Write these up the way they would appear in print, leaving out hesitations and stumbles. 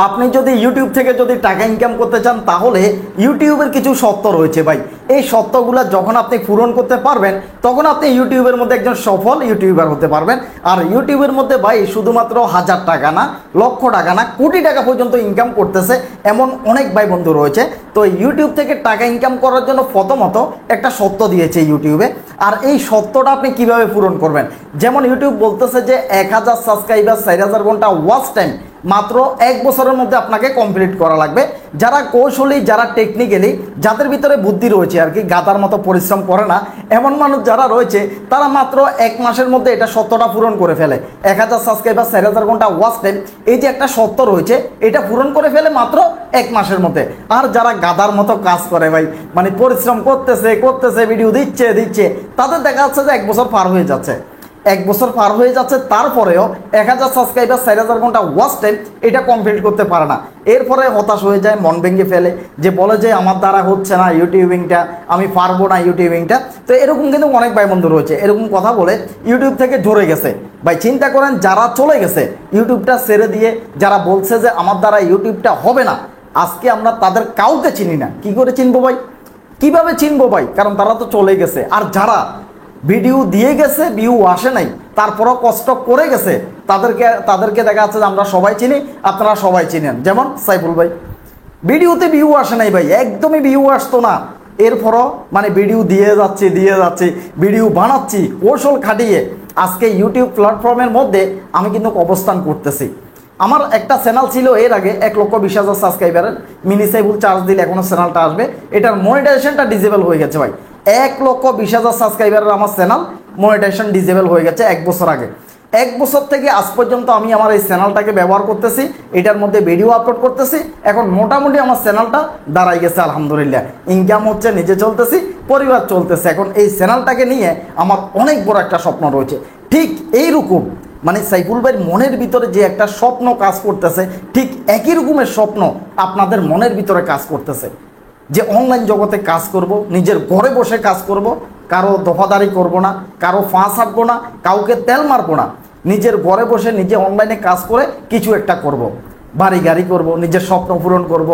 আপনি যদি ইউটিউব থেকে যদি টাকা ইনকাম করতে চান তাহলে ইউটিউবের কিছু শর্ত রয়েছে ভাই। এই শর্তগুলো যখন আপনি পূরণ করতে পারবেন তখন আপনি ইউটিউবের মধ্যে একজন সফল ইউটিউবার হতে পারবেন। আর ইউটিউবের মধ্যে ভাই শুধুমাত্র 1000 টাকা না, লক্ষ টাকা না, কোটি টাকা পর্যন্ত ইনকাম করতেছে এমন অনেক ভাই বন্ধু রয়েছে। তো ইউটিউব থেকে টাকা ইনকাম করার জন্য প্রথমত একটা শর্ত দিয়েছে ইউটিউবে। আর এই শর্তটা আপনি কিভাবে পূরণ করবেন, যেমন ইউটিউব বলতেছে যে 1000 সাবস্ক্রাইবার 4000 ঘন্টা ওয়াচ টাইম মাত্র 1 বছরের মধ্যে আপনাকে কমপ্লিট করা লাগবে। যারা কৌশলী, যারা টেকনিক্যালি, যাদের ভিতরে বুদ্ধি রয়েছে আর কি, গাদার মতো পরিশ্রম করে না এমন মানুষ যারা রয়েছে তারা মাত্র 1 মাসের মধ্যে এটা সত্যটা পূরণ করে ফেলে। 1000 সাবস্ক্রাইবার 4000 ঘন্টা ওয়াচ টাইম, এই যে একটা সত্য রয়েছে এটা পূরণ করে ফেলে মাত্র 1 মাসের মধ্যে। আর যারা গাদার মতো কাজ করে ভাই, মানে পরিশ্রম করতেছে ভিডিও দিচ্ছে, তাদের দেখা যাচ্ছে যে 1 বছর পার হয়ে যাচ্ছে, 1 বছর পার হয়ে যাচ্ছে, তারপরেও 1000 সাবস্ক্রাইবার 4000 ঘন্টা ওয়াচ টাইম এটা কমপ্লিট করতে পারে না। এরপরে হতাশ হয়ে যায়, মন ভেঙে ফেলে, যে বলে যে আমার দ্বারা হচ্ছে না ইউটিউবিংটা, আমি পারবো না ইউটিউবিংটা। তো এরকম কিন্তু অনেক ভাই বন্ধু রয়েছে এরকম কথা বলে ইউটিউব থেকে ঝরে গেছে। ভাই চিন্তা করেন, যারা চলে গেছে ইউটিউবটা ছেড়ে দিয়ে, যারা বলছে যে আমার দ্বারা ইউটিউবটা হবে না, আজকে আমরা তাদের কাউকে চিনি না। কি করে চিনবো ভাই, কিভাবে চিনবো ভাই? কারণ তারা তো চলে গেছে। আর যারা ভিডিও দিয়ে গেছে, ভিউ আসে নাই, তারপরও কষ্ট করে গেছে, তাদেরকে দেখা যাচ্ছে যে আমরা সবাই চিনি, আপনারা সবাই চিনেন। যেমন সাইফুল ভাই, ভিডিওতে ভিউ আসে নাই ভাই, একদমই ভিউ আসতো না, এরপরও মানে ভিডিও দিয়ে যাচ্ছি, ভিডিও বানাচ্ছি কৌশল খাটিয়ে আজকে ইউটিউব প্ল্যাটফর্মের মধ্যে আমি কিন্তু অবস্থান করতেছি। আমার একটা চ্যানেল ছিল এর আগে 1,20,000 সাবস্ক্রাইবারের, মিনি সাইফুল চার্জ দিলে এখনো চ্যানেলটা আসবে, এটার মনিটাইজেশনটা ডিসেবল হয়ে গেছে ভাই। 1,20,000 সাবস্ক্রাইবারের আমার চ্যানেল মনিটাইজেশন ডিসেবল হয়ে গেছে 1 বছর আগে। 1 বছর থেকে আজ পর্যন্ত আমি আমার এই চ্যানেলটাকে ব্যবহার করতেছি, এটার মধ্যে ভিডিও আপলোড করতেছি, এখন মোটামুটি আমার চ্যানেলটা দাঁড়াই গেছে আলহামদুলিল্লাহ, ইনকাম হচ্ছে, নিজে চলতেছি, পরিবার চলতেছে। এখন এই চ্যানেলটাকে নিয়ে আমার অনেক বড় একটা স্বপ্ন রয়েছে। ঠিক এইরকম মানে সাইফুল ভাইয়ের মনের ভিতরে যে একটা স্বপ্ন কাজ করতেছে, ঠিক একই রকমের স্বপ্ন আপনাদের মনের ভিতরে কাজ করতেছে, যে অনলাইন জগতে কাজ করব, নিজের ঘরে বসে কাজ করব, কারো দফাদারি করব না, কারো ফাঁস হাঁটবো না, কাউকে তেল মারবো না, নিজের ঘরে বসে নিজে অনলাইনে কাজ করে কিছু একটা করব, বাড়ি গাড়ি করব, নিজের স্বপ্ন পূরণ করব,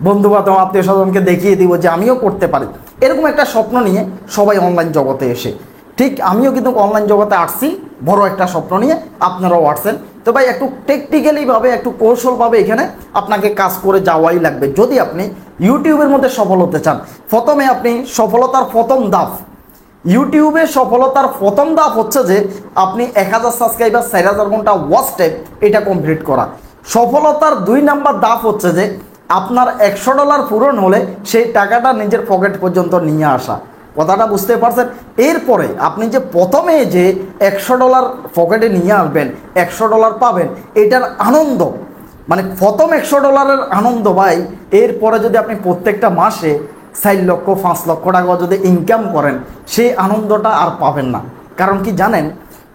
বন্ধু বান্ধব আত্মীয় স্বজনকে দেখিয়ে দিব যে আমিও করতে পারি। এরকম একটা স্বপ্ন নিয়ে সবাই অনলাইন জগতে এসে, ঠিক আমিও কিন্তু অনলাইন জগতে আসছি বড় একটা স্বপ্ন নিয়ে, আপনারাও আসছেন। তো ভাই একটু টেকনিক্যালিভাবে, একটু কৌশলভাবে এখানে আপনাকে কাজ করে যাওয়াই লাগবে যদি আপনি ইউটিউবের মধ্যে সফল হতে চান। প্রথমে আপনি সফলতার প্রথম ধাপ, ইউটিউবে সফলতার প্রথম ধাপ হচ্ছে যে আপনি 1000 সাবস্ক্রাইবার 4000 ঘন্টা ওয়াচ টাইম এটা কমপ্লিট করা। সফলতার 2 নাম্বার ধাপ হচ্ছে যে আপনার $100 পূরণ হলে সেই টাকাটা নিজের পকেট পর্যন্ত নিয়ে আসা। কথাটা বুঝতে পারছেন? এরপরে আপনি যে প্রথমে যে $100 পকেটে নিয়ে আসবেন, $100 পাবেন, এটার আনন্দ, মানে প্রথম $100 আনন্দ ভাই, এরপরে যদি আপনি প্রত্যেকটা মাসে 4 লক্ষ 5 লক্ষ টাকা যদি ইনকাম করেন, সেই আনন্দটা আর পাবেন না। কারণ কি জানেন,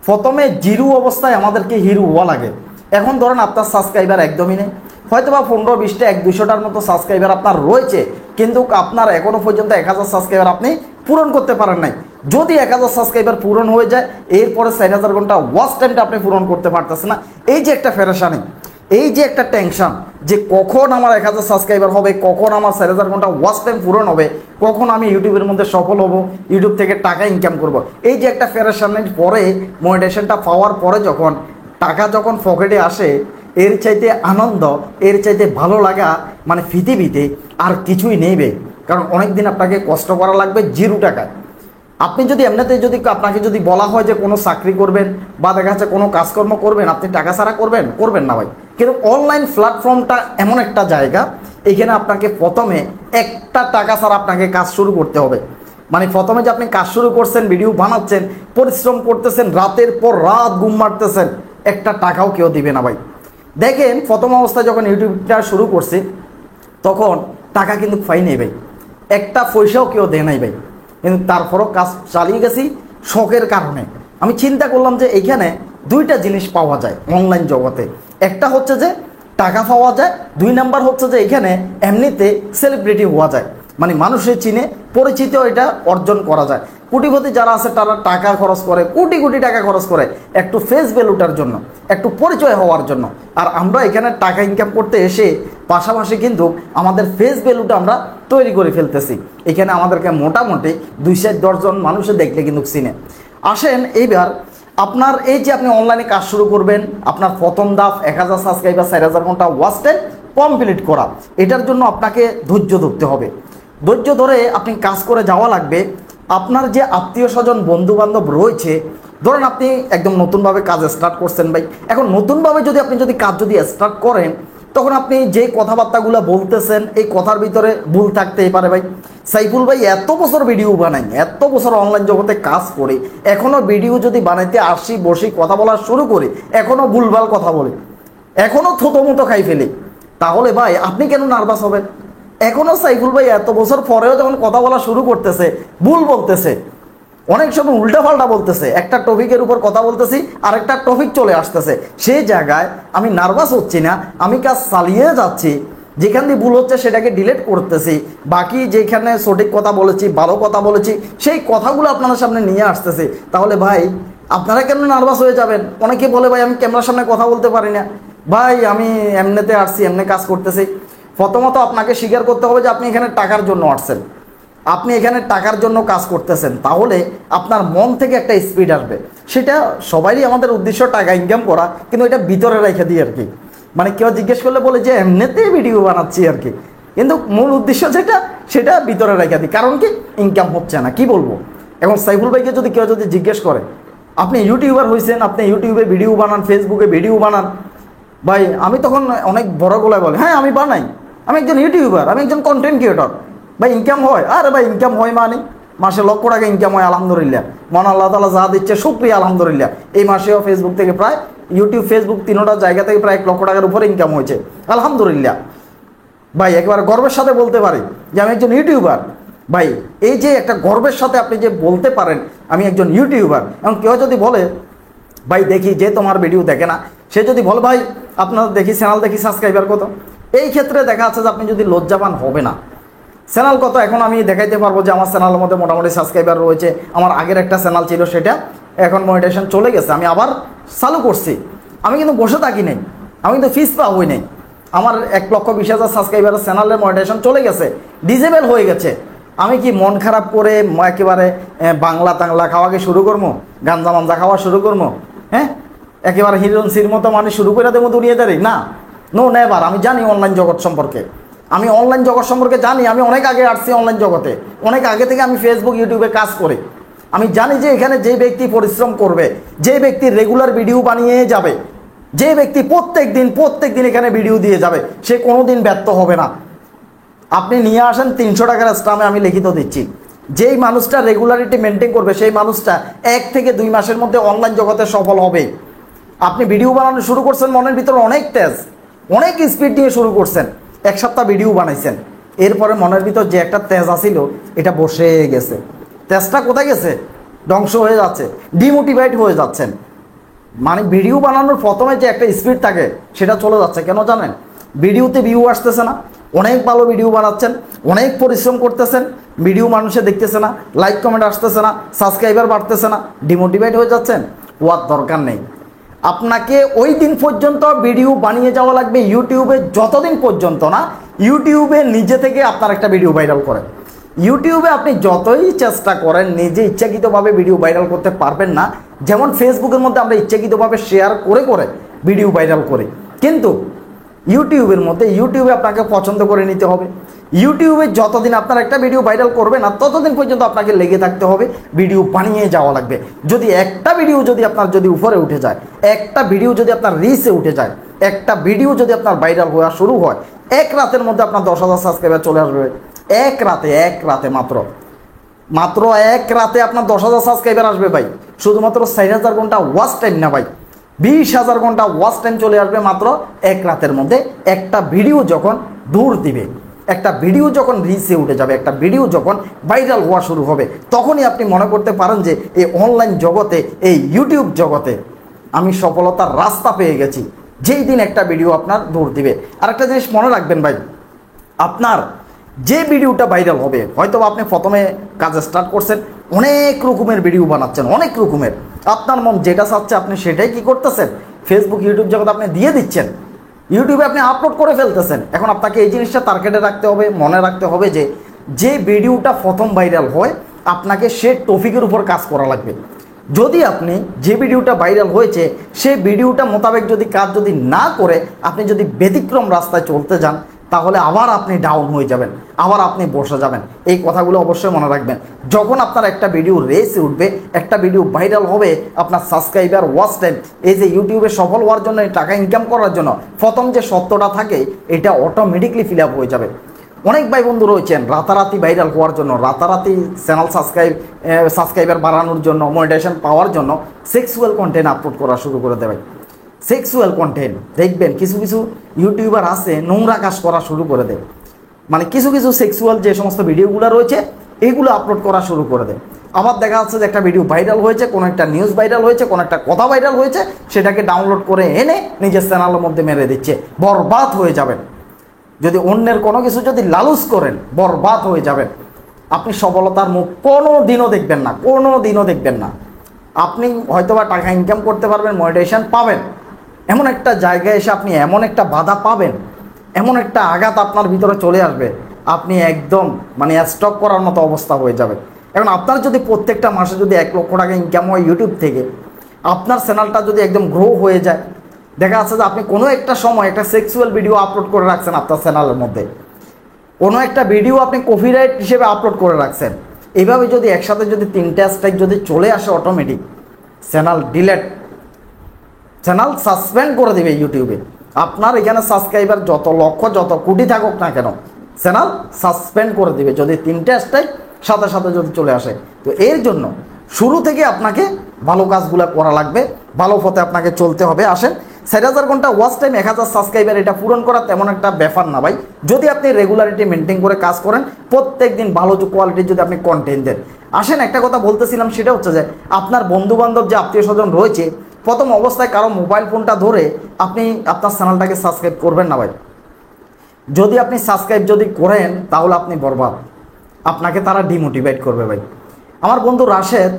প্রথমে জিরো অবস্থায় আমাদেরকে হিরো হওয়া লাগে। এখন ধরেন আপনার সাবস্ক্রাইবার একদমই নেই, হয়তো বা 15, 20টা, 100-200টার মতো সাবস্ক্রাইবার আপনার রয়েছে, কিন্তু আপনার এখনও পর্যন্ত 1000 সাবস্ক্রাইবার আপনি পূরণ করতে পারেন নাই। যদি 1000 সাবস্ক্রাইবার পূরণ হয়ে যায়, এরপরে 4000 ঘন্টা ওয়াচ টাইমটা আপনি পূরণ করতে পারতেছেন না, এই যে একটা পেরেশানি, এই যে একটা টেনশন, যে কখন আমার 1000 সাবস্ক্রাইবার হবে, কখন আমার 4000 ঘন্টা ওয়াচ টাইম পূরণ হবে, কখন আমি ইউটিউবের মধ্যে সফল হব, ইউটিউব থেকে টাকা ইনকাম করব, এই যে একটা পেরেশানির পরে মনিটাইজেশনটা পাওয়ার পরে যখন টাকা যখন পকেটে আসে, এর চাইতে আনন্দ, এর চাইতে ভালো লাগা মানে পৃথিবীতে আর কিছুই নেইবে। কারণ অনেক দিন আপনাকে কষ্ট করা লাগবে 0 টাকায়। আপনি যদি এমনিতে যদি আপনাকে যদি বলা হয় যে কোনো চাকরি করবেন বা দেখা যাচ্ছে কোনো কাজকর্ম করবেন, আপনি টাকা ছাড়া করবেন না ভাই। কিন্তু অনলাইন প্ল্যাটফর্মটা এমন একটা জায়গা, এখানে আপনাকে প্রথমে একটা টাকা ছাড়া আপনাকে কাজ শুরু করতে হবে। মানে প্রথমে যে আপনি কাজ শুরু করছেন, ভিডিও বানাচ্ছেন, পরিশ্রম করতেছেন, রাতের পর রাত ঘুম মারতেছেন, একটা টাকাও কেউ দিবে না ভাই। দেখেন প্রথম অবস্থায় যখন ইউটিউবটা শুরু করছি তখন টাকা কিন্তু পাই নেই ভাই, একটা পয়সাও কেউ দেয় নাই ভাই, কিন্তু তারপরও কাজ চালিয়ে গেছি শখের কারণে। আমি চিন্তা করলাম যে এইখানে 2টা জিনিস পাওয়া যায় অনলাইন জগতে, একটা হচ্ছে যে টাকা পাওয়া যায়, 2 নাম্বার হচ্ছে যে এখানে এমনিতে সেলিব্রিটি হওয়া যায়, মানে মানুষের চিনে পরিচিত এটা অর্জন করা যায়। কোটিপতি যারা আছে তারা টাকা খরচ করে, কোটি কোটি টাকা খরচ করে একটু ফেস ভ্যালুটার জন্য, একটু পরিচয় হওয়ার জন্য। আর আমরা এখানে টাকা ইনকাম করতে এসে পাশাপাশি কিন্তু আমাদের ফেস ভ্যালুটা আমরা তৈরি করে ফেলতেছি। এখানে আমাদেরকে মোটামুটি 2-10 জন মানুষে দেখলে কিন্তু চিনে। আসেন এইবার আপনার এই যে আপনি অনলাইনে কাজ শুরু করবেন, আপনার প্রথম ধাপ 1000 সাবস্ক্রাইবার 4000 ঘন্টা ওয়াচ টাইম কমপ্লিট করা। এটার জন্য আপনাকে ধৈর্য ধরতে হবে। ধৈর্য ধরে আপনি কাজ করে যাওয়া লাগবে। আপনার যে আত্মীয় স্বজন বন্ধু বান্ধব রয়েছে, ধরেন আপনি একদম নতুনভাবে কাজ স্টার্ট করছেন ভাই, এখন নতুনভাবে যদি আপনি কাজ স্টার্ট করেন, তখন আপনি যে কথাবার্তাগুলো বলতেছেন এই কথার ভিতরে ভুল থাকতেই পারে ভাই। সাইফুল ভাই এত বছর ভিডিও বানাই, এত বছর অনলাইন জগতে কাজ করি, এখনও ভিডিও যদি বানাইতে আসি বসি কথা বলা শুরু করি, এখনও ভুলভাল কথা বলি, এখনও থতো মতো খাই ফেলি, তাহলে ভাই আপনি কেন নার্ভাস হবেন? এখনও সাইফুল ভাই এত বছর পরেও যখন কথা বলা শুরু করতেছে, ভুল বলতেছে, অনেক সময় উল্টাপাল্টা বলতেছে, একটা টপিকের উপর কথা বলতেছি আরেকটা টপিক চলে আসতেছে, সেই জায়গায় আমি নার্ভাস হচ্ছি না, আমি কাজ চালিয়ে যাচ্ছি। যেখান দিয়ে ভুল হচ্ছে সেটাকে ডিলিট করতেছি, বাকি যেখানে সঠিক কথা বলেছি, ভালো কথা বলেছি, সেই কথাগুলো আপনাদের সামনে নিয়ে আসতেছি। তাহলে ভাই আপনারা কেন নার্ভাস হয়ে যাবেন? অনেকে বলে ভাই আমি ক্যামেরার সামনে কথা বলতে পারি না। ভাই আমি এমনিতে আসছি, এমনি কাজ করতেছি। প্রথমত আপনাকে স্বীকার করতে হবে যে আপনি এখানে টাকার জন্য আসছেন, আপনি এখানে টাকার জন্য কাজ করতেছেন। তাহলে আপনার মন থেকে একটা স্পিড আসবে। সেটা সবারই আমাদের উদ্দেশ্য টাকা ইনকাম করা, কিন্তু এটা ভিতরে রেখে দিই আর কি। মানে কেউ জিজ্ঞেস করলে বলে যে এমনিতেই ভিডিও বানাচ্ছি আর কি, কিন্তু মূল উদ্দেশ্য যেটা সেটা ভিতরে রেখে দিই। কারণ কি, ইনকাম হচ্ছে না, কি বলবো। এখন সাইফুল ভাইকে কেউ যদি জিজ্ঞেস করে আপনি ইউটিউবার হয়েছেন, আপনি ইউটিউবে ভিডিও বানান, ফেসবুকে ভিডিও বানান, ভাই আমি তখন অনেক বড় গলায় বলে হ্যাঁ আমি বানাই, আমি একজন ইউটিউবার, আমি একজন কন্টেন্ট ক্রিয়েটর। ভাই ইনকাম হয়? আরে ভাই ইনকাম হয় মানে মাসে লক্ষ টাকা ইনকাম হয়, আলহামদুলিল্লাহ। মন আল্লাহ তাআলা যা দিচ্ছে শুকরিয়া, আলহামদুলিল্লাহ। এই মাসেও ফেসবুক থেকে প্রায়, ইউটিউব ফেসবুক তিনটা জায়গা থেকে প্রায় 1 লক্ষ টাকার উপরে ইনকাম হয়েছে, আলহামদুলিল্লাহ। ভাই একেবারে গর্বের সাথে বলতে পারি যে আমি একজন ইউটিউবার। ভাই এই যে একটা গর্বের সাথে আপনি যে বলতে পারেন আমি একজন ইউটিউবার, এবং কেউ যদি বলে ভাই দেখি, যে তোমার ভিডিও দেখে না, সে যদি বলে ভাই আপনার দেখি চ্যানেল দেখি সাবস্ক্রাইবার কত, এই ক্ষেত্রে দেখা যাচ্ছে যে আপনি যদি লজ্জাবান হবে না। চ্যানেল কত এখন আমি দেখাইতে পারবো যে আমার চ্যানেলের মধ্যে মোটামুটি সাবস্ক্রাইবার রয়েছে। আমার আগের একটা চ্যানেল ছিল, সেটা এখন মনিটাইজেশন চলে গেছে, আমি আবার চালু করছি। আমি কিন্তু বসে থাকি নাই, আমি কিন্তু ফিস পা হই নাই। আমার 1,20,000 সাবস্ক্রাইবারের চ্যানেলের মনিটাইজেশন চলে গেছে, ডিজেবল হয়ে গেছে। আমি কি মন খারাপ করে একেবারে বাংলা টাংলা খাওয়াকে শুরু করবো, গাঞ্জা মাঞ্জা খাওয়া শুরু করবো? হ্যাঁ, একেবারে হিরোইনসির মতো মানে শুরু করে দেবো দুনিয়াদারি? না, নো নেভার। আমি জানি অনলাইন জগৎ সম্পর্কে, আমি অনলাইন জগৎ সম্পর্কে জানি। আমি অনেক আগে আসছি অনলাইন জগতে, অনেক আগে থেকে আমি ফেসবুক ইউটিউবে কাজ করি। আমি জানি যে এখানে যে ব্যক্তি পরিশ্রম করবে, যে ব্যক্তি রেগুলার ভিডিও বানিয়ে যাবে, যে ব্যক্তি প্রত্যেক দিন এখানে ভিডিও দিয়ে যাবে, সে কোনো দিন ব্যর্থ হবে না। আপনি নিয়ে আসেন 300 টাকার স্ট্যাম্পে আমি লিখিত দিচ্ছি, যেই মানুষটা রেগুলারিটি মেনটেন করবে সেই মানুষটা 1 থেকে 2 মাসের মধ্যে অনলাইন জগতে সফল হবে। আপনি ভিডিও বানানো শুরু করছেন, মনের ভিতরে অনেক তেজ, অনেক স্পিড নিয়ে শুরু করছেন, 1 সপ্তাহ ভিডিও বানাইছেন, এরপরে মনের ভিতর যে একটা তেজ আসিল এটা বসে গেছে। তেজটা কোথায় গেছে? ধ্বংস হয়ে যাচ্ছে, ডিমোটিভেট হয়ে যাচ্ছেন। মানে ভিডিও বানানোর প্রথমে যে একটা স্পিড থাকে সেটা চলে যাচ্ছে। কেন জানেন? ভিডিওতে ভিউ আসতেছে না, অনেক ভালো ভিডিও বানাচ্ছেন, অনেক পরিশ্রম করতেছেন, ভিডিও মানুষে দেখতেছে না, লাইক কমেন্ট আসতেছে না, সাবস্ক্রাইবার বাড়তেছে না, ডিমোটিভেট হয়ে যাচ্ছেন। হওয়ার দরকার নেই। আপনাকে ওই দিন পর্যন্ত ভিডিও বানিয়ে যাওয়া লাগবে ইউটিউবে, যতদিন পর্যন্ত না ইউটিউবে নিজে থেকে আপনার একটা ভিডিও ভাইরাল করেন। ইউটিউবে আপনি যতই চেষ্টা করেন নিজে ইচ্ছাকৃতভাবে ভিডিও ভাইরাল করতে পারবেন না। যেমন ফেসবুকের মধ্যে আমরা ইচ্ছাকৃতভাবে শেয়ার করে ভিডিও ভাইরাল করি, কিন্তু ইউটিউবের মধ্যে ইউটিউবে আপনাকে পছন্দ করে নিতে হবে। ইউটিউবে যতদিন আপনার একটা ভিডিও ভাইরাল করবে না ততদিন পর্যন্ত আপনাকে লেগে থাকতে হবে, ভিডিও বানিয়ে যাওয়া লাগবে। যদি একটা ভিডিও যদি আপনার উপরে উঠে যায়, একটা ভিডিও যদি আপনার রিচে উঠে যায়, একটা ভিডিও যদি আপনার ভাইরাল হওয়া শুরু হয়, 1 রাতের মধ্যে আপনার 10,000 সাবস্ক্রাইবার চলে আসবে। এক রাতে মাত্র 1 রাতে আপনার 10,000 সাবস্ক্রাইবার আসবে ভাই। শুধুমাত্র 4,000 ঘন্টা ওয়াচ টাইম না ভাই, 20,000 ঘন্টা ওয়াচ টাইম চলে আসবে মাত্র 1 রাতের মধ্যে। একটা ভিডিও যখন দূর দিবে, একটা ভিডিও যখন রিচে উঠে যাবে, একটা ভিডিও যখন ভাইরাল হওয়া শুরু হবে, তখনই আপনি মনে করতে পারেন যে এই অনলাইন জগতে, এই ইউটিউব জগতে আমি সফলতার রাস্তা পেয়ে গেছি। যেই দিন একটা ভিডিও আপনার দূর দিবে। আর একটা জিনিস মনে রাখবেন ভাই, আপনার যে ভিডিওটা ভাইরাল হবে, হয়তো আপনি প্রথমে কাজ স্টার্ট করছেন, অনেক রকমের ভিডিও বানাচ্ছেন, অনেক রকমের। আপনার মন যেটা চাচ্ছে আপনি সেটাই কি করতেছেন, ফেসবুক ইউটিউব জগৎ আপনি দিয়ে দিচ্ছেন, ইউটিউবে আপনি আপলোড করে ফেলতেছেন। এখন আপনাকে এই জিনিসটা টার্গেটে রাখতে হবে, মনে রাখতে হবে যে যে ভিডিওটা প্রথম ভাইরাল হয় আপনাকে সে টপিকের উপর কাজ করা লাগবে। যদি আপনি যে ভিডিওটা ভাইরাল হয়েছে সেই ভিডিওটা মোতাবেক যদি কাজ যদি না করে আপনি যদি ব্যতিক্রম রাস্তায় চলতে যান, তাহলে আবার আপনি ডাউন হয়ে যাবেন, আবার আপনি বসে যাবেন। এই কথাগুলো অবশ্যই মনে রাখবেন। যখন আপনার একটা ভিডিও রেসে উঠবে, একটা ভিডিও ভাইরাল হবে, আপনার সাবস্ক্রাইবার, ওয়াচ টাইম, এই যে ইউটিউবে সফল হওয়ার জন্য, টাকা ইনকাম করার জন্য প্রথম যে সত্যটা থাকে এটা অটোমেটিকলি ফিল আপ হয়ে যাবে। অনেক ভাই বন্ধু রয়েছেন রাতারাতি ভাইরাল হওয়ার জন্য, রাতারাতি চ্যানেল সাবস্ক্রাইবার বাড়ানোর জন্য, মনিটাইজেশন পাওয়ার জন্য সেক্সুয়াল কন্টেন্ট আপলোড করা শুরু করে দেবে। সেক্সুয়াল কন্টেন্ট দেখবেন কিছু কিছু ইউটিউবার আছে নোংরা কাজ করা শুরু করে দেয়, মানে কিছু কিছু সেক্সুয়াল যে সমস্ত ভিডিওগুলো রয়েছে এইগুলো আপলোড করা শুরু করে দেয়। আবার দেখা যাচ্ছে যে একটা ভিডিও ভাইরাল হয়েছে, কোনো একটা নিউজ ভাইরাল হয়েছে, কোনো একটা কথা ভাইরাল হয়েছে, সেটাকে ডাউনলোড করে এনে নিজের চ্যানেলের মধ্যে মেরে দিচ্ছে। বরবাদ হয়ে যাবেন। যদি অন্যের কোনো কিছু যদি লালুস করেন বরবাদ হয়ে যাবেন। আপনি সফলতার মুখ কোনো দিনও দেখবেন না, কোনো দিনও দেখবেন না। আপনি হয়তোবা টাকা ইনকাম করতে পারবেন, মনিটাইজেশন পাবেন, এমন একটা জায়গায় এসে আপনি এমন একটা বাধা পাবেন, এমন একটা আঘাত আপনার ভিতরে চলে আসবে, আপনি একদম মানে স্টপ করার মতো অবস্থা হয়ে যাবে। এখন আপনার যদি প্রত্যেকটা মাসে যদি 1 লক্ষ টাকা ইনকাম হয় ইউটিউব থেকে, আপনার চ্যানেলটা যদি একদম গ্রো হয়ে যায়, দেখা যাচ্ছে যে আপনি কোনো একটা সময় একটা সেক্সুয়াল ভিডিও আপলোড করে রাখছেন আপনার চ্যানেলের মধ্যে, কোনো একটা ভিডিও আপনি কপিরাইট হিসেবে আপলোড করে রাখছেন, এইভাবে যদি একসাথে যদি 3টা স্ট্রাইক যদি চলে আসে automatic channel delete, channel suspend করে দেবে ইউটিউবে। আপনার এখানে সাবস্ক্রাইবার যত লক্ষ যত কোটি থাকুক না কেন চ্যানেল সাসপেন্ড করে দিবে যদি 3টা স্ট্রাইক সাথে সাথে যদি চলে আসে। তো এর জন্য শুরু থেকে আপনাকে ভালো কাজগুলো করা লাগবে, ভালো পথে আপনাকে চলতে হবে। আসেন, 6000 ঘন্টা ওয়াচ টাইম, 1000 সাবস্ক্রাইবার, এটা পূরণ করা তেমন একটা ব্যাপার না ভাই। যদি আপনি রেগুলারিটি মেনটেন করে কাজ করেন, প্রত্যেক দিন ভালো কোয়ালিটির যদি আপনি কন্টেন্ট দেন। আসেন, একটা কথা বলতেছিলাম, সেটা হচ্ছে যে আপনার বন্ধুবান্ধব যে আত্মীয় স্বজন রয়েছে, প্রথম অবস্থায় কারো মোবাইল ফোনটা ধরে আপনি আপনার চ্যানেলটাকে সাবস্ক্রাইব করবেন না ভাই। যদি আপনি সাবস্ক্রাইব যদি করেন তাহলে আপনি বরবাদ, আপনাকে তারা ডিমোটিভেট করবে ভাই। আমার বন্ধু রাশেদ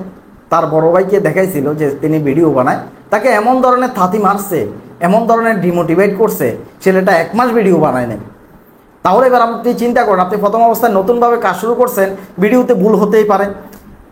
তার বড় ভাইকে দেখাইছিল যে তিনি ভিডিও বানায়, তাকে এমন ধরনের থাতি মারছে, এমন ধরনের ডিমোটিভেট করছে, ছেলেটা 1 মাস ভিডিও বানায় নেই। তাহলে এবার আপনি চিন্তা করেন, আপনি প্রথম অবস্থায় নতুনভাবে কাজ শুরু করছেন, ভিডিওতে ভুল হতেই পারে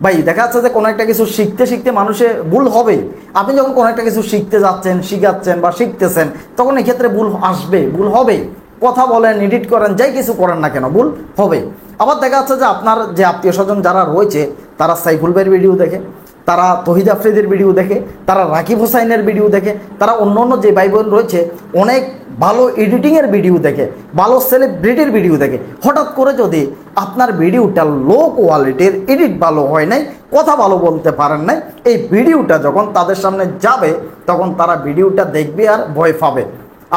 ভাই। দেখা যাচ্ছে যে কোনো একটা কিছু শিখতে শিখতে মানুষের ভুল হবেই। আপনি যখন কোনো একটা কিছু শিখতে যাচ্ছেন, শিখাচ্ছেন বা শিখতেছেন, তখন এক্ষেত্রে ভুল আসবে, ভুল হবেই। কথা বলেন, এডিট করেন, যাই কিছু করেন না কেন, ভুল হবে। আবার দেখা যাচ্ছে যে আপনার যে আত্মীয় স্বজন যারা রয়েছে, তারা সাইফুল ভাইয়ের ভিডিও দেখে, তারা তহিদ আফ্রিদির ভিডিও দেখে, তারা রাকিব হোসাইনের ভিডিও দেখে, তারা অন্য অন্য যে ভাই বোন রয়েছে অনেক ভালো এডিটিংয়ের ভিডিও দেখে, ভালো সেলিব্রিটির ভিডিও দেখে। হঠাৎ করে যদি আপনার ভিডিওটা লো কোয়ালিটির, এডিট ভালো হয় নাই, কথা ভালো বলতে পারেন নাই, এই ভিডিওটা যখন তাদের সামনে যাবে তখন তারা ভিডিওটা দেখবে আর ভয় পাবে।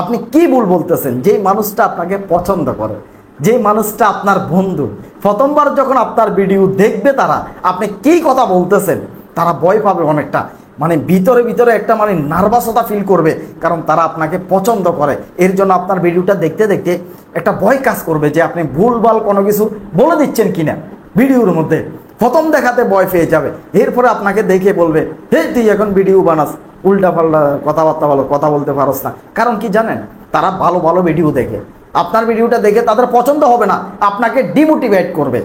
আপনি কি ভুল বলতেছেন? যেই মানুষটা আপনাকে পছন্দ করে, যে মানুষটা আপনার বন্ধু, প্রথমবার যখন আপনার ভিডিও দেখবে তারা, আপনি কি কথা বলতেছেন, তারা ভয় পাবে অনেকটা, মানে ভিতরে ভিতরে একটা মানে নার্ভাসতা ফিল করবে, কারণ তারা আপনাকে পছন্দ করে। এর জন্য আপনার ভিডিওটা দেখতে দেখতে একটা ভয় কাজ করবে যে আপনি ভুলভাল কোনো কিছু বলে দিচ্ছেন কিনা ভিডিওর মধ্যে। প্রথম দেখাতে ভয় পেয়ে যাবে, এরপরে আপনাকে দেখে বলবে, হে তুই এখন ভিডিও বানাস, উল্টা পাল্টা কথাবার্তা বলো, কথা বলতে পারস না। কারণ কি জানেন, তারা ভালো ভালো ভিডিও দেখে, আপনার ভিডিওটা দেখে তাদের পছন্দ হবে না, আপনাকে ডিমোটিভেট করবে,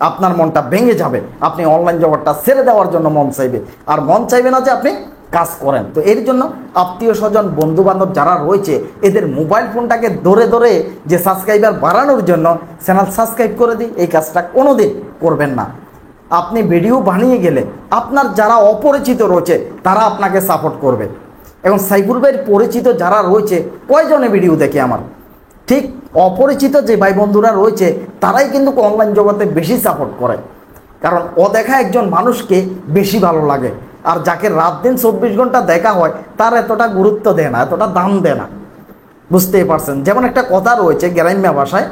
আপনার মনটা ভেঙে যাবে, আপনি অনলাইন জগৎটা ছেড়ে দেওয়ার জন্য মন চাইবে, আর মন চাইবে না যে আপনি কাজ করেন। তো এর জন্য আত্মীয় স্বজন, বন্ধু বান্ধব যারা রয়েছে, এদের মোবাইল ফোনটাকে ধরে ধরে যে সাবস্ক্রাইবার বাড়ানোর জন্য চ্যানেল সাবস্ক্রাইব করে দিই, এই কাজটা কোনোদিন করবেন না। আপনি ভিডিও বানিয়ে গেলে আপনার যারা অপরিচিত রয়েছে তারা আপনাকে সাপোর্ট করবে। এবং সাইফুল ভাইয়ের পরিচিত যারা রয়েছে, কয়জনে ভিডিও দেখে আমার, ঠিক অপরিচিত যে ভাই বন্ধুরা রয়েছে তারাই কিন্তু অনলাইন জগতে বেশি সাপোর্ট করে, কারণ অদেখা একজন মানুষকে বেশি ভালো লাগে। আর যাকে রাত দিন 24 ঘন্টা দেখা হয় তার এতটা গুরুত্ব দেয় না, এতটা দাম দেয় না, বুঝতেই পারছেন। যেমন একটা কথা রয়েছে গ্রাম্য ভাষায়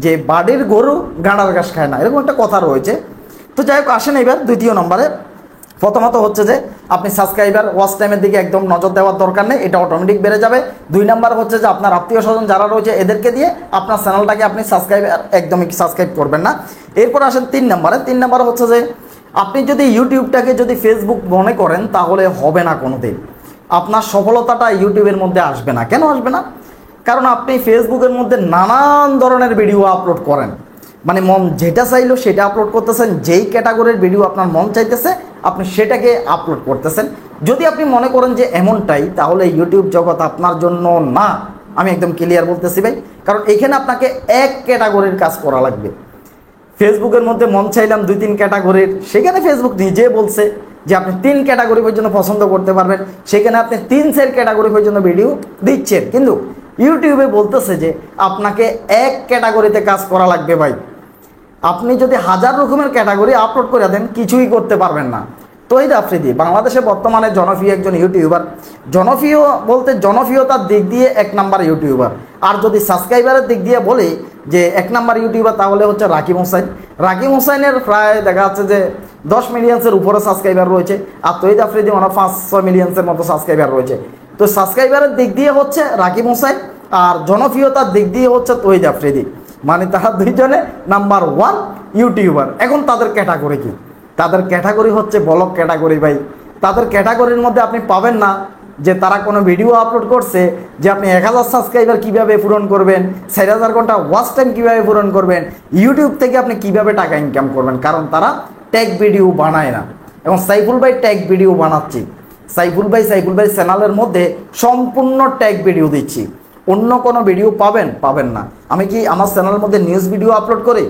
যে বাড়ির গরু গাঁড়ার ঘাস খায় না, এরকম একটা কথা রয়েছে। তো যাই হোক, আসেন এবার দ্বিতীয় নম্বরে। প্রথমত হচ্ছে যে আপনি সাবস্ক্রাইবার, ওয়াচ টাইমের দিকে একদম নজর দেওয়ার দরকার নেই, এটা অটোমেটিক বেড়ে যাবে। 2 নাম্বার হচ্ছে যে আপনার আত্মীয় স্বজন যারা রয়েছে এদেরকে দিয়ে আপনার চ্যানেলটাকে আপনি একদমই সাবস্ক্রাইব করবেন না। এরপর আসেন 3 নাম্বারে। 3 নাম্বার হচ্ছে যে আপনি যদি ইউটিউবটাকে যদি ফেসবুক মনে করেন তাহলে হবে না কোনো দিন। আপনার সফলতাটা ইউটিউবের মধ্যে আসবে না। কেন আসবে না? কারণ আপনি ফেসবুকের মধ্যে নানান ধরনের ভিডিও আপলোড করেন, মানে মন যেটা চাইলো সেটা আপলোড করতেছেন, যেই ক্যাটাগরির ভিডিও আপনার মন চাইতেছে আপনি সেটাকে আপলোড করতেছেন। যদি আপনি মনে করেন যে এমনটাই, তাহলে ইউটিউব জগৎ আপনার জন্য না। আমি একদম ক্লিয়ার বলতেছি ভাই, কারণ এখানে আপনাকে এক ক্যাটাগরির কাজ করা লাগবে। ফেসবুকের মধ্যে মন চাইলাম 2-3 ক্যাটাগরির, সেখানে ফেসবুক নিজে বলছে যে আপনি 3 ক্যাটাগরি পর্যন্ত পছন্দ করতে পারবেন, সেখানে আপনি 3 ক্যাটাগরি পর্যন্ত ভিডিও দিচ্ছেন। কিন্তু ইউটিউবে বলতেছে যে আপনাকে এক ক্যাটাগরিতে কাজ করা লাগবে ভাই। আপনি যদি 1000 রকমের ক্যাটাগরি আপলোড করে দেন কিছুই করতে পারবেন না। তহিদ আফ্রিদি বাংলাদেশে বর্তমানে জনপ্রিয় একজন ইউটিউবার, জনপ্রিয় বলতে জনপ্রিয়তার দিক দিয়ে 1 নাম্বার ইউটিউবার। আর যদি সাবস্ক্রাইবারের দিক দিয়ে বলি যে 1 নাম্বার ইউটিউবার, তাহলে হচ্ছে রাকিব হোসাইন। রাকিব হোসাইনের প্রায় দেখা যাচ্ছে যে 10 মিলিয়ন্সের উপরে সাবস্ক্রাইবার রয়েছে, আর তহিদ আফ্রিদি 5-6 মিলিয়ন্সের মতো সাবস্ক্রাইবার রয়েছে। তো সাবস্ক্রাইবারের দিক দিয়ে হচ্ছে রাকিব হোসাইন, আর জনপ্রিয়তার দিক দিয়ে হচ্ছে তহিদ আফ্রিদি, মানে তারা দুইজনে নাম্বার 1 ইউটিউবার। এখন তাদের ক্যাটাগরি কি? তাদের ক্যাটাগরি হচ্ছে ব্লগ ক্যাটাগরি ভাই। তাদের ক্যাটাগরির মধ্যে আপনি পাবেন না যে তারা কোনো ভিডিও আপলোড করছে যে আপনি 1000 সাবস্ক্রাইবার কীভাবে পূরণ করবেন, 4000 ঘন্টা ওয়াচ টাইম কীভাবে পূরণ করবেন, ইউটিউব থেকে আপনি কিভাবে টাকা ইনকাম করবেন। কারণ তারা ট্যাগ ভিডিও বানায় না। এবং সাইফুল ভাই ট্যাগ ভিডিও বানাচ্ছি। সাইফুল ভাই চ্যানেলের মধ্যে সম্পূর্ণ ট্যাগ ভিডিও দিচ্ছি। অন্য কোনো ভিডিও পাবেন না। আমি কি আমার চ্যানেলের মধ্যে নিউজ ভিডিও আপলোড করি?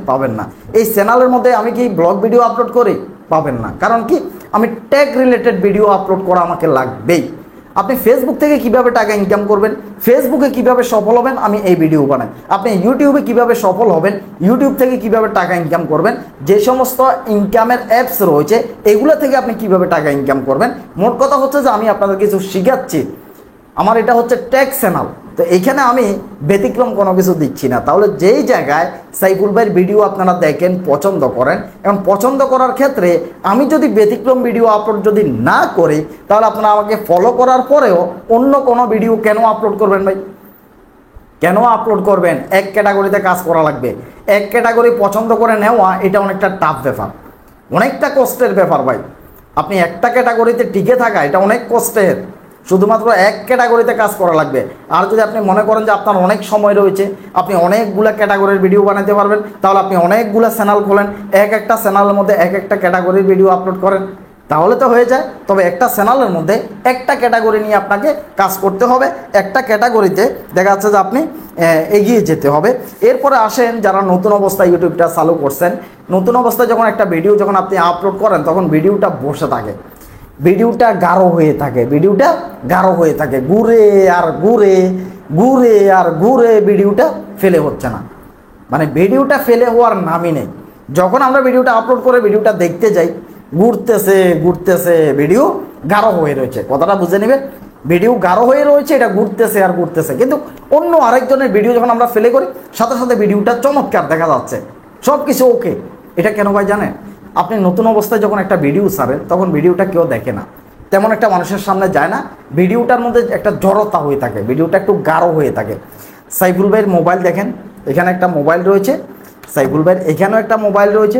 পাবেন না। এই চ্যানেলের মধ্যে আমি কি ব্লগ ভিডিও আপলোড করি? পাবেন না। কারণ কি, আমি ট্যাগ রিলেটেড ভিডিও আপলোড করা আমাকে লাগবেই। আপনি ফেসবুক থেকে কিভাবে টাকা ইনকাম করবেন, ফেসবুকে কিভাবে সফল হবেন, আমি এই ভিডিও বানাই। আপনি ইউটিউবে কিভাবে সফল হবেন, ইউটিউব থেকে কিভাবে টাকা ইনকাম করবেন, যে সমস্ত ইনকামের অ্যাপস রয়েছে এগুলো থেকে আপনি কিভাবে টাকা ইনকাম করবেন। মোট কথা হচ্ছে যে আমি আপনাদের কিছু শিখাচ্ছি। আমার এটা হচ্ছে ট্যাগ চ্যানেল, তো এইখানে আমি ব্যতিক্রম কোনো কিছু দিচ্ছি না। তাহলে যেই জায়গায় সাইফুল ভাইয়ের ভিডিও আপনারা দেখেন, পছন্দ করেন, এবং পছন্দ করার ক্ষেত্রে আমি যদি ব্যতিক্রম ভিডিও আপলোড যদি না করি, তাহলে আপনারা আমাকে ফলো করার পরেও অন্য কোনো ভিডিও কেন আপলোড করবেন ভাই? কেন আপলোড করবেন? এক ক্যাটাগরিতে কাজ করা লাগবে। এক ক্যাটাগরি পছন্দ করে নেওয়া এটা অনেকটা টাফ ব্যাপার, অনেকটা কষ্টের ব্যাপার ভাই। আপনি একটা ক্যাটাগরিতে টিকে থাকা এটা অনেক কষ্টের। শুধুমাত্র এক ক্যাটাগরিতে কাজ করা লাগবে। আর যদি আপনি মনে করেন যে আপনার অনেক সময় রয়েছে, আপনি অনেকগুলো ক্যাটাগরির ভিডিও বানাতে পারবেন, তাহলে আপনি অনেকগুলো চ্যানেল খোলেন, একটা চ্যানেলের মধ্যে একটা ক্যাটাগরির ভিডিও আপলোড করেন, তাহলে তো হয়ে যায়। তবে একটা চ্যানেলের মধ্যে একটা ক্যাটাগরি নিয়ে আপনাকে কাজ করতে হবে। একটা ক্যাটাগরিতে দেখা যাচ্ছে যে আপনি এগিয়ে যেতে হবে। এরপরে আসেন যারা নতুন অবস্থায় ইউটিউবটা চালু করছেন, নতুন অবস্থায় যখন একটা ভিডিও যখন আপনি আপলোড করেন তখন ভিডিওটা বসে থাকে, ভিডিওটা গাঢ় হয়ে থাকে, ঘুরে আর ঘুরে ভিডিওটা ফেলে হচ্ছে না, মানে ভিডিওটা ফেলে হওয়ার নামই নেই। যখন আমরা ভিডিওটা আপলোড করে ভিডিওটা দেখতে যাই, ঘুরতেছে ভিডিও গাঢ় হয়ে রয়েছে। কথাটা বুঝে নেবেন, ভিডিও গাঢ় হয়ে রয়েছে, এটা ঘুরতেছে। কিন্তু অন্য আরেকজনের ভিডিও যখন আমরা ফেলে করি, সাথে সাথে ভিডিওটা চমৎকার দেখা যাচ্ছে, সব কিছু ওকে। এটা কেন ভাই জানেন? আপনি নতুন অবস্থায় যখন একটা ভিডিও ছাড়েন তখন ভিডিওটা কেউ দেখে না, তেমন একটা মানুষের সামনে যায় না, ভিডিওটার মধ্যে একটা জড়তা হয়ে থাকে, ভিডিওটা একটু গাঢ় হয়ে থাকে। সাইফুল ভাইয়ের মোবাইল দেখেন, এখানে একটা মোবাইল রয়েছে, সাইফুল ভাইয়ের এখানেও একটা মোবাইল রয়েছে,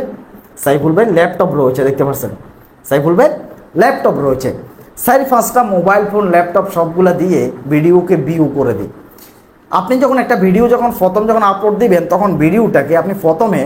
সাইফুল ভাইয়ের ল্যাপটপ রয়েছে, দেখতে পাচ্ছেন সাইফুল ভাইয়ের ল্যাপটপ রয়েছে। 4-5টা মোবাইল ফোন, ল্যাপটপ সবগুলো দিয়ে ভিডিওকে ভিউ করে দিই। আপনি যখন একটা ভিডিও যখন আপলোড দিবেন, তখন ভিডিওটাকে আপনি প্রথমে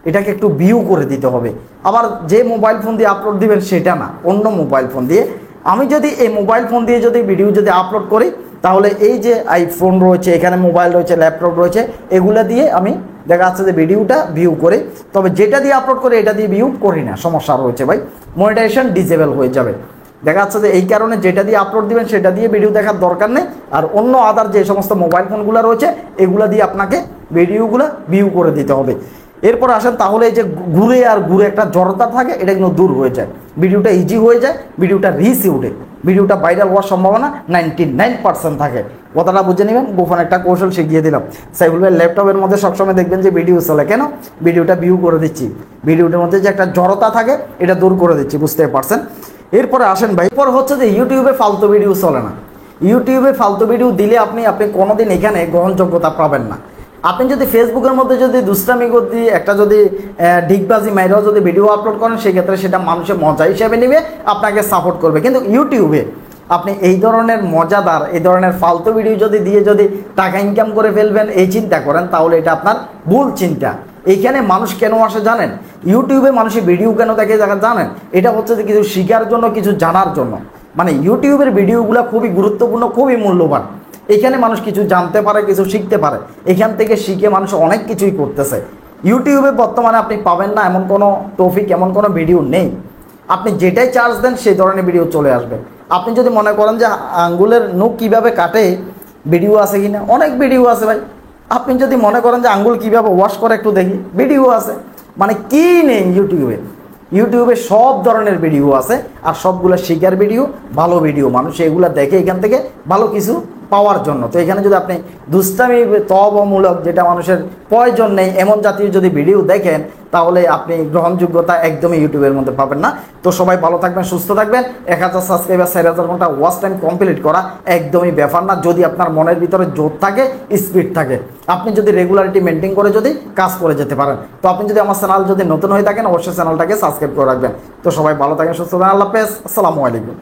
এটাকে একটু ভিউ করে দিতে হবে। আবার যে মোবাইল ফোন দিয়ে আপলোড দিবেন সেটা না, অন্য মোবাইল ফোন দিয়ে। আমি যদি এই মোবাইল ফোন দিয়ে যদি ভিডিও যদি আপলোড করি, তাহলে এই যে আইফোন রয়েছে, এখানে মোবাইল রয়েছে, ল্যাপটপ রয়েছে, এগুলা দিয়ে আমি দেখা যাচ্ছে যে ভিডিওটা ভিউ করি। তবে যেটা দিয়ে আপলোড করে এটা দিয়ে ভিউ করি না, সমস্যা রয়েছে ভাই, মনিটাইজেশন ডিসেবল হয়ে যাবে। দেখা যাচ্ছে যে এই কারণে যেটা দিয়ে আপলোড দিবেন সেটা দিয়ে ভিডিও দেখার দরকার নেই। আর অন্য আদার যে সমস্ত মোবাইল ফোনগুলো রয়েছে এগুলো দিয়ে আপনাকে ভিডিওগুলো ভিউ করে দিতে হবে। এরপর আসেন, তাহলে এই যে ঘুরে একটা জড়তা থাকে, এটা কিন্তু দূর হয়ে যায়, ভিডিওটা ইজি হয়ে যায়, ভিডিওটা রিচ উঠে, ভিডিওটা ভাইরাল হওয়ার সম্ভাবনা 99% থাকে। কথাটা বুঝে নেবেন, গোপন একটা কৌশল শিখিয়ে দিলাম। সাইফুল ভাই ল্যাপটপের মধ্যে সবসময় দেখবেন যে ভিডিও চলে, কেন? ভিডিওটা ভিউ করে দিচ্ছি, ভিডিওটার মধ্যে যে একটা জড়তা থাকে এটা দূর করে দিচ্ছি, বুঝতে পারছেন। এরপরে আসেন ভাই, এরপর হচ্ছে যে ইউটিউবে ফালতু ভিডিও চলে না। ইউটিউবে ফালতু ভিডিও দিলে আপনি কোনোদিন এখানে গ্রহণযোগ্যতা পাবেন না। আপনি যদি ফেসবুকের মধ্যে যদি দুষ্টামি করতে একটা যদি ঢিকবাজি মাইরাও যদি ভিডিও আপলোড করেন, সেক্ষেত্রে সেটা মানুষের মজা হিসেবে নেবে, আপনাকে সাপোর্ট করবে। কিন্তু ইউটিউবে আপনি এই ধরনের মজাদার, এই ধরনের ফালতু ভিডিও যদি দিয়ে যদি টাকা ইনকাম করে ফেলবেন এই চিন্তা করেন, তাহলে এটা আপনার ভুল চিন্তা। এইখানে মানুষ কেন আসে জানেন? ইউটিউবে মানুষের ভিডিও কেন দেখে জানেন? এটা হচ্ছে যে কিছু শেখার জন্য, কিছু জানার জন্য। মানে ইউটিউবের ভিডিওগুলো খুবই গুরুত্বপূর্ণ, খুবই মূল্যবান। এখানে মানুষ কিছু জানতে পারে, কিছু শিখতে পারে। এখান থেকে শিখে মানুষ অনেক কিছুই করতেছে। ইউটিউবে বর্তমানে আপনি পাবেন না এমন কোনো টপিক, এমন কোনো ভিডিও নেই। আপনি যেটাই চার্জ দেন সেই ধরনের ভিডিও চলে আসবে। আপনি যদি মনে করেন যে আঙ্গুলের নখ কীভাবে কাটে ভিডিও আছে কি না, অনেক ভিডিও আছে ভাই। আপনি যদি মনে করেন যে আঙ্গুল কীভাবে ওয়াশ করে একটু দেখি, ভিডিও আছে। মানে কী নেই ইউটিউবে? ইউটিউবে সব ধরনের ভিডিও আছে, আর সবগুলো শেখার ভিডিও, ভালো ভিডিও। মানুষ এগুলো দেখে এখান থেকে ভালো কিছু পাওয়ার জন্য। তো এখানে যদি আপনি দুষ্টামি তবমূলক, যেটা মানুষের প্রয়োজন নেই, এমন জাতীয় যদি ভিডিও দেখেন, তাহলে আপনি গ্রহণযোগ্যতা একদমই ইউটিউবের মধ্যে পাবেন না। তো সবাই ভালো থাকবেন, সুস্থ থাকবেন। 1000 সাবস্ক্রাইবার, 4000 ঘন্টা ওয়াচ টাইম কমপ্লিট করা একদমই ব্যাপার না, যদি আপনার মনের ভিতরে জোর থাকে, স্পিড থাকে। আপনি যদি রেগুলারিটি মেনটেন করে যদি কাজ করে যেতে পারেন। তো আপনি যদি আমার চ্যানেল যদি নতুন হয়ে থাকেন, অবশ্যই চ্যানেলটাকে সাবস্ক্রাইব করে রাখবেন। তো সবাই ভালো থাকেন, সুস্থ থাকেন। আল্লাহ হাফেজ, আসসালামু আলাইকুম।